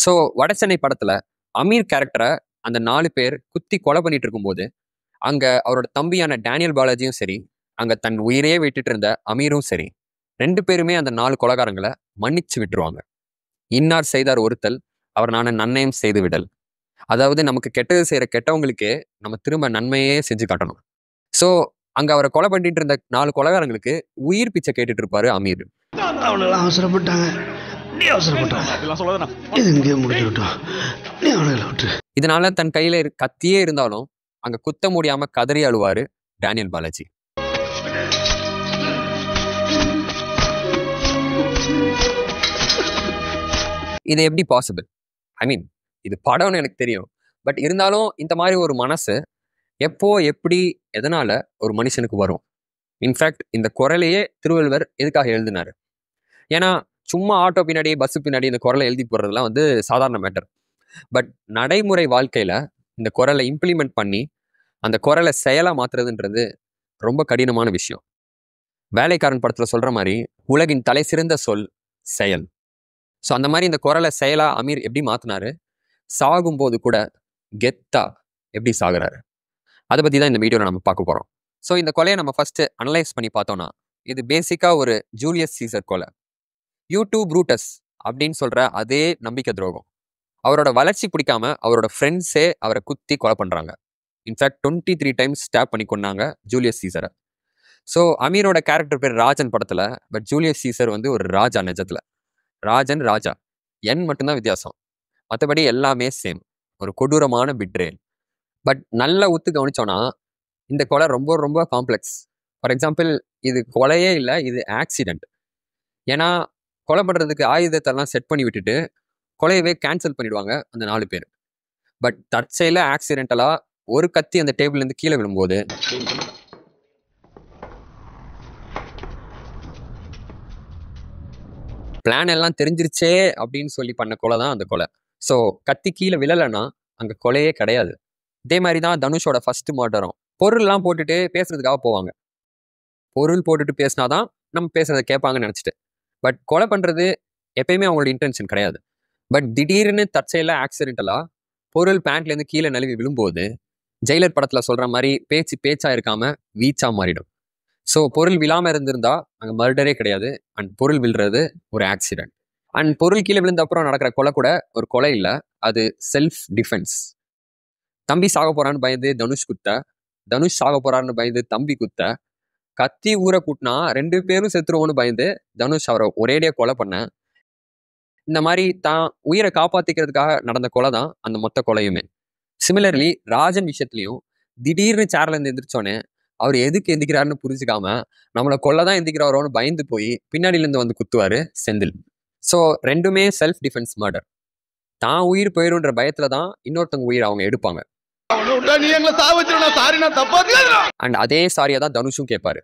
So Vadachennai படத்துல அமீர் கேரக்டரை அந்த 4 பேர் குத்தி கொலை பண்ணிட்டு இருக்கும்போது அங்க அவரோட தம்பியான டேனியல் பாலாஜியும் சரி, அங்க தன் உயிரையே விட்டுட்டு இருந்த அமீரும் சரி, 2 பேருமே அந்த 4 கொலைகாரங்களை மன்னிச்சு விட்டுருவாங்க. இன்னார் செய்தார் ஒருத்தல் அவர் நான நன்மையும் செய்து விடல். அதாவது நமக்கு கெட்டது செய்யற கெட்டவங்களுக்கே நம்ம திரும்ப நன்மையே செஞ்சு காட்டணும். ஸோ அங்க அவரை கொலை பண்ணிட்டு இருந்த 4 கொலைகாரங்களுக்கு உயிர் பிச்சை கேட்டுட்டு இருப்பாரு அமீர். அவனெல்லாம் அவசரப்பட்டாங்க, நீ அவசரப்பட்டாங்க, இது இங்கே முடிஞ்சு விட்டோம், நீ அவனை விட்டு. இதனால தன் கையில கத்தியே இருந்தாலும் அங்க குத்த முடியாம கதறி அழுவாரு டேனியல் பாலாஜி. இது எப்படி பாசிபிள்? ஐ மீன், இது படம்னு எனக்கு தெரியும். பட் இருந்தாலும் இந்த மாதிரி ஒரு மனசு எப்போ எப்படி எதனால ஒரு மனுஷனுக்கு வரும்? இன்ஃபேக்ட் இந்த குரலையே திருவள்ளுவர் எதுக்காக எழுதினாரு? ஏன்னா சும்மா ஆட்டோ பின்னாடி பஸ்ஸு பின்னாடி இந்த குரலை எழுதி போடுறதுலாம் சாதாரண மேட்டர். பட் நடைமுறை வாழ்க்கையில இந்த குரலை இம்ப்ளிமெண்ட் பண்ணி அந்த குரலை செயலா மாத்துறதுன்றது ரொம்ப கடினமான விஷயம். வேலைக்காரன் படத்துல சொல்ற மாதிரி உலகின் தலை சிறந்த சொல் செயல். ஸோ அந்த மாதிரி இந்த குரலை செயலா அமீர் எப்படி மாத்தினாரு, சாகும்போது கூட கெத்தா எப்படி சாகுறாரு, அதை பத்தி தான் இந்த வீடியோவில் நம்ம பார்க்க போறோம். ஸோ இந்த கொலையை நம்ம ஃபர்ஸ்ட் அனலைஸ் பண்ணி பார்த்தோம்னா, இது பேசிக்கா ஒரு ஜூலியஸ் சீசர் கொலை. யூடியூப் ப்ரூட்டஸ் அப்படின்னு சொல்ற அதே நம்பிக்கை துரோகம். அவரோட வளர்ச்சி பிடிக்காம அவரோட ஃப்ரெண்ட்ஸே அவரை குத்தி கொலை பண்றாங்க. இன்ஃபேக்ட் 23 டைம்ஸ் ஸ்டாப் பண்ணி கொண்டாங்க ஜூலியஸ் சீசரை. ஸோ அமீரோட கேரக்டர் பேர் ராஜன் படத்துல, பட் ஜூலியஸ் சீசர் ஒரு ராஜா நிஜத்துல. ராஜன் ராஜா, என் மட்டும்தான் வித்தியாசம், மற்றபடி எல்லாமே சேம். ஒரு கொடூரமான பிட்ரேல். பட் நல்லா ஒத்து கவனிச்சோன்னா இந்த கொலை ரொம்ப ரொம்ப காம்ப்ளெக்ஸ். ஃபார் எக்ஸாம்பிள், இது கொலையே இல்லை, இது ஆக்சிடென்ட். ஏன்னா கொலை பண்ணுறதுக்கு ஆயுதத்தெல்லாம் செட் பண்ணி விட்டுட்டு கொலையவே கேன்சல் பண்ணிடுவாங்க அந்த 4 பேர். பட் தற்செயல ஆக்சிடென்டலாக ஒரு கத்தி அந்த டேபிள்லேருந்து கீழே விழும்போது பிளான் எல்லாம் தெரிஞ்சிருச்சே அப்படின்னு சொல்லி பண்ண கொலை தான் அந்த கொலை. ஸோ கத்தி கீழே விழலைன்னா அங்கே கொலையே கிடையாது. இதே மாதிரி தான் தனுஷோட ஃபர்ஸ்ட் மர்டரும். பொருள்லாம் போட்டுட்டு பேசுறதுக்காக போவாங்க. பொருள் போட்டுட்டு பேசினாதான் நம்ம பேசுறதை கேட்பாங்கன்னு நினச்சிட்டு. பட் கொலை பண்ணுறது எப்பயுமே அவங்களோட இன்டென்ஷன் கிடையாது. பட் திடீர்னு தற்செயல ஆக்சிடென்டலாக பொருள் பேண்ட்லேருந்து கீழே நழுவி விழும்போது ஜெயிலர் படத்தில் சொல்கிற மாதிரி பேச்சு பேச்சாக இருக்காமல் வீச்சாக மாறிடும். ஸோ பொருள் விழாமல் இருந்திருந்தா அங்கே மர்டரே கிடையாது, அண்ட் பொருள் விழுறது ஒரு ஆக்சிடென்ட். அண்ட் பொருள் கீழே விழுந்த அப்புறம் நடக்கிற கொலை கூட ஒரு கொலை இல்லை, அது செல்ஃப் டிஃபென்ஸ். தம்பி சாக போறான்னு பயந்து தனுஷ் குத்த, தனுஷ் சாக போறான்னு பயந்து தம்பி குத்த, கத்தி ஊரை கூட்டினா 2 பேரும் செத்துருவோன்னு பயந்து தனுஷ் அவரை ஒரேடியா கொலை பண்ண. இந்த மாதிரி தான் உயிரை காப்பாத்திக்கிறதுக்காக நடந்த கொலை தான் அந்த மொத்த கொலையுமே. சிமிலர்லி ராஜன் விஷயத்துலையும் திடீர்னு சேர்ல இருந்து எந்திரிச்சோன்னே அவர் எதுக்கு எந்திக்கிறாருன்னு புரிஞ்சுக்காம நம்மளை கொல்லதான் எந்திக்கிறாரோன்னு பயந்து போய் பின்னாடியிலேருந்து வந்து குத்துவாரு செந்தில். ஸோ ரெண்டுமே செல்ஃப் டிஃபென்ஸ் மர்டர். தான் உயிர் போயிருன்ற பயத்துல தான் இன்னொருத்தவங்க உயிர் அவங்க எடுப்பாங்க. அண்ட் அதே சாரியா தான் தனுஷும் கேட்பாரு.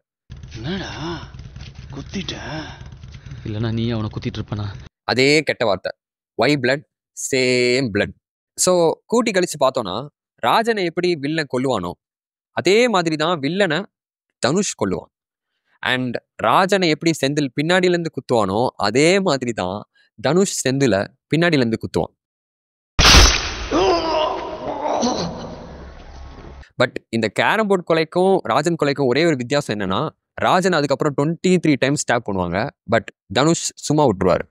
இல்லைன்னா நீ அவனை குத்திட்டு இருப்பனா. அதே கெட்ட வார்த்தை, வை பிளட் சேம் பிளட். ஸோ கூட்டி கழிச்சு பார்த்தோம்னா ராஜனை எப்படி வில்லன் கொல்லுவானோ அதே மாதிரி தான் வில்லனை தனுஷ் கொல்லுவான். அண்ட் ராஜனை எப்படி செந்தில் பின்னாடியிலேருந்து குத்துவானோ அதே மாதிரி தான் தனுஷ் செந்தில பின்னாடியிலேருந்து குத்துவான். பட் இந்த கேரம் போர்ட் கொலைக்கும் ராஜன் கொலைக்கும் ஒரே ஒரு வித்தியாசம் என்னன்னா, ராஜன் அதுக்கப்புறம் 23 டைம்ஸ் ஸ்டாப் பண்ணுவாங்க, பட் தனுஷ் சும்மா விட்டுருவாரு.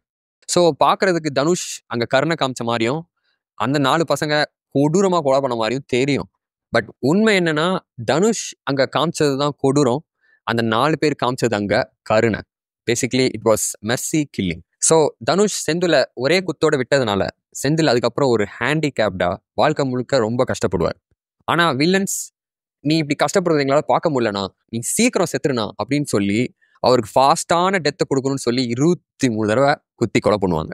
ஸோ பார்க்கறதுக்கு தனுஷ் அங்கே கருணை காமிச்ச மாதிரியும் அந்த 4 பசங்க கொடூரமாக கொலை பண்ண மாதிரியும் தெரியும். பட் உண்மை என்னன்னா, தனுஷ் அங்கே காமிச்சது தான் கொடூரம், அந்த 4 பேர் காமிச்சது அங்கே கருணை. Basically it was mercy killing. So Dhanush செந்தில ஒரே குத்தோட விட்டதுனால செந்தில் அதுக்கப்புறம் ஒரு ஹேண்டிகேப்டா வாழ்க்கை முழுக்க ரொம்ப கஷ்டப்படுவார். ஆனால் வில்லன்ஸ், நீ இப்படி கஷ்டப்படுறது எங்களால் பார்க்க முடியலண்ணா, நீ சீக்கிரம் செத்துருனா அப்படின்னு சொல்லி அவருக்கு ஃபாஸ்டான டெத்தை கொடுக்கணும்னு சொல்லி 23 தடவை குத்தி கொலை பண்ணுவாங்க.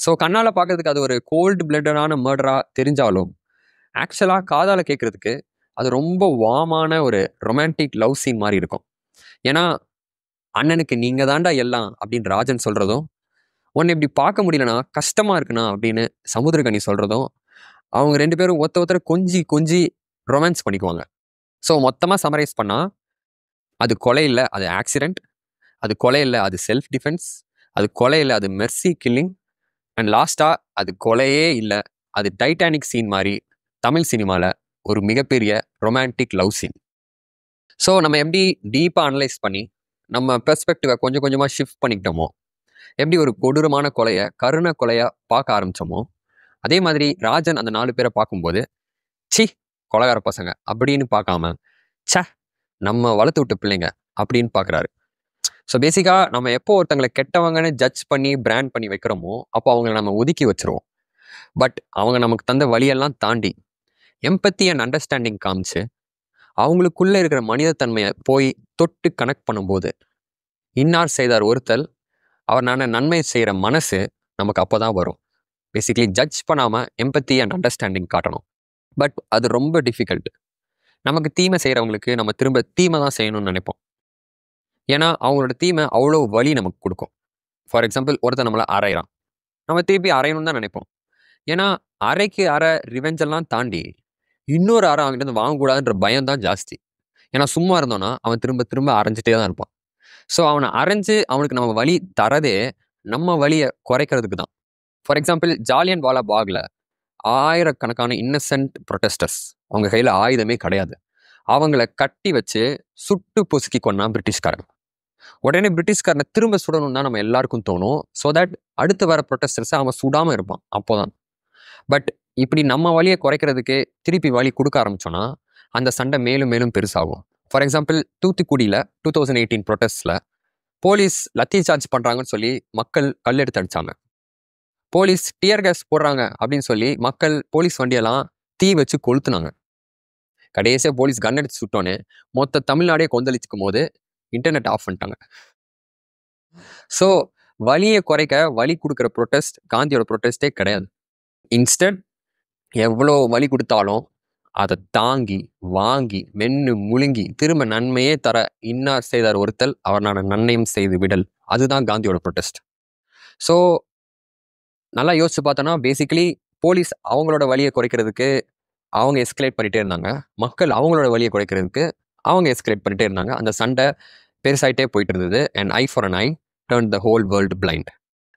ஸோ கண்ணால் பார்க்கறதுக்கு அது ஒரு கோல்டு பிளட்டடான மர்டரா தெரிஞ்சாலும் ஆக்சுவலாக காதால கேட்கறதுக்கு அது ரொம்ப வார்மான ஒரு ரொமான்டிக் லவ் சீன் மாதிரி இருக்கும். ஏன்னா அண்ணனுக்கு நீங்க தாண்டா எல்லாம் அப்படின்னு ராஜன் சொல்றதும், உன்னை இப்படி பார்க்க முடியலனா கஷ்டமா இருக்குண்ணா அப்படின்னு சமுத்திரகனி சொல்றதும், அவங்க 2 பேரும் ஒருத்தர கொஞ்சி கொஞ்சி ரொமான்ஸ் பண்ணிக்குவாங்க. ஸோ மொத்தமாக சமரைஸ் பண்ணா, அது கொலை இல்லை, அது ஆக்சிடென்ட். அது கொலை இல்லை, அது செல்ஃப் டிஃபென்ஸ். அது கொலை இல்லை, அது மெர்சி கில்லிங். அண்ட் லாஸ்ட்டாக அது கொலையே இல்லை, அது டைட்டானிக் சீன் மாதிரி தமிழ் சினிமாவில் ஒரு மிகப்பெரிய ரொமான்டிக் லவ் சீன். ஸோ நம்ம எப்படி டீப்பாக அனலைஸ் பண்ணி நம்ம பெர்ஸ்பெக்டிவை கொஞ்சம் கொஞ்சமாக ஷிஃப்ட் பண்ணிக்கிட்டோமோ, எப்படி ஒரு கொடூரமான கொலையை கருணை கொலையாக பார்க்க ஆரம்பித்தோமோ, அதே மாதிரி ராஜன் அந்த 4 பேரை பார்க்கும்போது சி கொலைகார பசங்க அப்படின்னு பார்க்காம சே நம்ம வளர்த்து விட்ட பிள்ளைங்க அப்படின்னு பார்க்குறாரு. ஸோ பேசிக்காக நம்ம எப்போ ஒருத்தங்களை கெட்டவங்கன்னு ஜட்ஜ் பண்ணி பிராண்ட் பண்ணி வைக்கிறோமோ அப்போ அவங்கள நம்ம ஒதுக்கி வச்சுருவோம். பட் அவங்க நமக்கு தந்த வழியெல்லாம் தாண்டி எம்பத்தி அண்ட் அண்டர்ஸ்டாண்டிங் காமிச்சு அவங்களுக்குள்ளே இருக்கிற மனிதத்தன்மையை போய் தொட்டு கனெக்ட் பண்ணும்போது இன்னார் செய்தார் ஒருத்தல் அவர் நன்மை செய்கிற மனசு நமக்கு அப்போ தான் வரும். பேசிக்கலி ஜட்ஜ் பண்ணாமல் எம்பத்தி அண்ட் அண்டர்ஸ்டாண்டிங் காட்டணும். பட் அது ரொம்ப டிஃபிகல்ட். நமக்கு தீமை செய்கிறவங்களுக்கு நம்ம திரும்ப தீமை தான் செய்யணும்னு நினைப்போம். ஏன்னா அவங்களோட தீமை அவ்வளோ வலி நமக்கு கொடுக்கும். ஃபார் எக்ஸாம்பிள், ஒருத்தர் நம்மளை அரைகிறான், நம்ம திருப்பி அரையணும்னு தான் நினைப்போம். ஏன்னா அரைக்கு ரிவெஞ்செல்லாம் தாண்டி இன்னொரு அவன்கிட்ட வந்து வாங்கக்கூடாதுன்ற பயம் தான் ஜாஸ்தி. ஏன்னா சும்மா இருந்தோன்னா அவன் திரும்ப திரும்ப அரைஞ்சிட்டே தான் இருப்பான். ஸோ அவனை அரைஞ்சு அவனுக்கு நம்ம வலி தரதே நம்ம வலியை குறைக்கிறதுக்கு தான். ஃபார் எக்ஸாம்பிள், ஜாலியன் வாலா பாகில் ஆயிரக்கணக்கான இன்னசென்ட் ப்ரொட்டஸ்டர்ஸ், அவங்க கையில் ஆயுதமே கிடையாது, அவங்கள கட்டி வச்சு சுட்டு பொசுக்கி கொண்டான் பிரிட்டிஷ்காரன். உடனே பிரிட்டிஷ்காரனை திரும்ப சுடணும் தான் நம்ம எல்லாருக்கும் தோணும். ஸோ தட் அடுத்து வர ப்ரொட்டஸ்டர்ஸை அவன் சுடாமல் இருப்பான் அப்போதான். பட் இப்படி நம்ம வலியை குறைக்கிறதுக்கு திருப்பி வலி கொடுக்க ஆரம்பிச்சோன்னா அந்த சண்டை மேலும் மேலும் பெருசாகும். ஃபார் எக்ஸாம்பிள், தூத்துக்குடியில் 2018 ப்ரொட்டஸ்டில் போலீஸ் லத்தி சார்ஜ் பண்ணுறாங்கன்னு சொல்லி மக்கள் கல் எடுத்து அடித்தாங்க. போலீஸ் டியர் கேஸ் போடுறாங்க அப்படின்னு சொல்லி மக்கள் போலீஸ் வண்டியெல்லாம் தீ வச்சு கொளுத்துனாங்க. கடைசியாக போலீஸ் கன் அடிச்சு சுட்டோன்னே மொத்த தமிழ்நாடே கொந்தளிச்சுக்கும் போது இன்டர்நெட் ஆஃப் பண்ணிட்டாங்க. ஸோ வலியை குறைக்க வலி கொடுக்குற ப்ரொட்டஸ்ட் காந்தியோட ப்ரொட்டஸ்டே கிடையாது. இன்ஸ்டன்ட் எவ்வளோ வலி கொடுத்தாலும் அதை தாங்கி வாங்கி மென்று முழுங்கி திரும்ப நன்மையே தர இன்னார் செய்தார் ஒருத்தல் அவர் நன்மையும் செய்து விடல், அதுதான் காந்தியோட ப்ரொட்டஸ்ட். ஸோ நல்லா யோசிச்சு பார்த்தோன்னா பேசிக்கலி போலீஸ் அவங்களோட வலியை குறைக்கிறதுக்கு அவங்க எஸ்கலேட் பண்ணிகிட்டே இருந்தாங்க, மக்கள் அவங்களோட வலியை குறைக்கிறதுக்கு அவங்க எஸ்கலேட் பண்ணிகிட்டே இருந்தாங்க. அந்த சண்டை பெருசாயிட்டே போயிட்டு இருந்தது. And I for an I turn the whole world blind.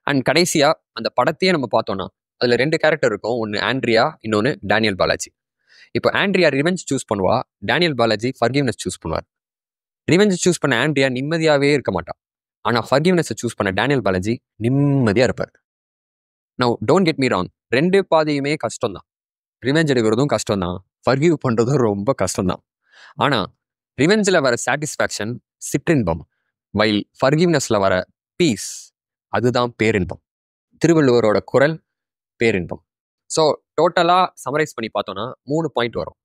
And கடைசியாக அந்த படத்தையே நம்ம பார்த்தோன்னா அதில் 2 கேரக்டர் இருக்கும், ஒன்று ஆண்ட்ரியா, இன்னொன்று டேனியல் பாலாஜி. இப்போ ஆண்ட்ரியா ரிவெஞ்ச் சூஸ் பண்ணுவா, டேனியல் பாலாஜி ஃபர்கிவ்னஸ் சூஸ் பண்ணுவார். ரிவெஞ்ச் சூஸ் பண்ண ஆண்ட்ரியா நிம்மதியாகவே இருக்க மாட்டான், ஆனால் ஃபர்கிவ்னஸை சூஸ் பண்ண டேனியல் பாலாஜி நிம்மதியாக இருப்பார். Now don't get me wrong, 2 பாதையுமே கஷ்டம்தான். ரிவெஞ்ச் எடுக்கிறதும் கஷ்டம்தான், ஃபர்கிவ் பண்ணுறதும் ரொம்ப கஷ்டம்தான். ஆனால் ரிவெஞ்சில் வர சாட்டிஸ்ஃபேக்ஷன் சிற்றின்பம், வைல் ஃபர்கிவ்னஸில் வர பீஸ் அதுதான் பேரின்பம். திருவள்ளுவரோட குரல் பேரின்பம். ஸோ டோட்டலாக சமரைஸ் பண்ணி பார்த்தோன்னா 3 பாயிண்ட் வரும்.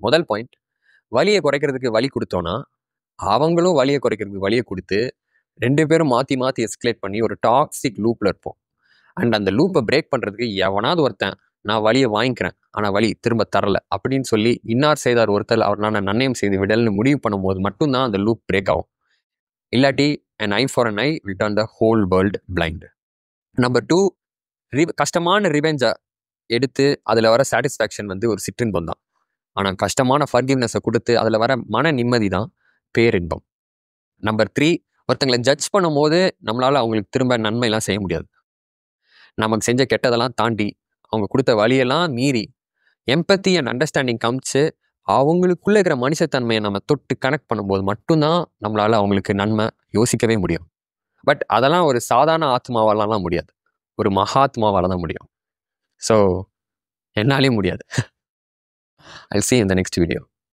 முதல் பாயிண்ட், வலியை குறைக்கிறதுக்கு வலி கொடுத்தோன்னா அவங்களும் வலியை குறைக்கிறதுக்கு வலியை கொடுத்து 2 பேரும் மாற்றி மாற்றி எஸ்கலேட் பண்ணி ஒரு டாக்ஸிக் லூப்பில் இருப்போம். அண்ட் அந்த லூப்பை பிரேக் பண்ணுறதுக்கு எவனாவது ஒருத்தன் நான் வலியை வாங்கிக்கிறேன் ஆனால் வலி திரும்ப தரல அப்படின்னு சொல்லி இன்னார் செய்தார் ஒருத்தல் அவர் நன்மையும் செய்து விடல்னு முடிவு பண்ணும்போது மட்டும்தான் அந்த லூப் பிரேக் ஆகும். இல்லாட்டி an eye for an eye will turn the whole world blind. Number 2, கஷ்டமான ரிவெஞ்சை எடுத்து அதில் வர சாட்டிஸ்ஃபேக்ஷன் வந்து ஒரு சிற்றின்பம் தான். ஆனால் கஷ்டமான ஃபர்கிவ்னஸை கொடுத்து அதில் வர மன நிம்மதி தான் பேரின்பம். நம்பர் 3, ஒருத்தங்களை ஜட்ஜ் பண்ணும் போது நம்மளால் அவங்களுக்கு திரும்ப நன்மையெல்லாம் செய்ய முடியாது. நமக்கு செஞ்ச கெட்டதெல்லாம் தாண்டி அவங்க கொடுத்த வழியெல்லாம் மீறி எம்பத்தி அண்ட் அண்டர்ஸ்டாண்டிங் காமிச்சு அவங்களுக்குள்ளே இருக்கிற மனுஷத்தன்மையை நம்ம தொட்டு கனெக்ட் பண்ணும்போது மட்டும்தான் நம்மளால் அவங்களுக்கு நன்மை யோசிக்கவே முடியும். பட் அதெல்லாம் ஒரு சாதாரண ஆத்மாவாலாம் முடியாது, ஒரு மகாத்மாவால் தான் முடியும். ஸோ என்னாலே முடியாது. I'll see you in the next video.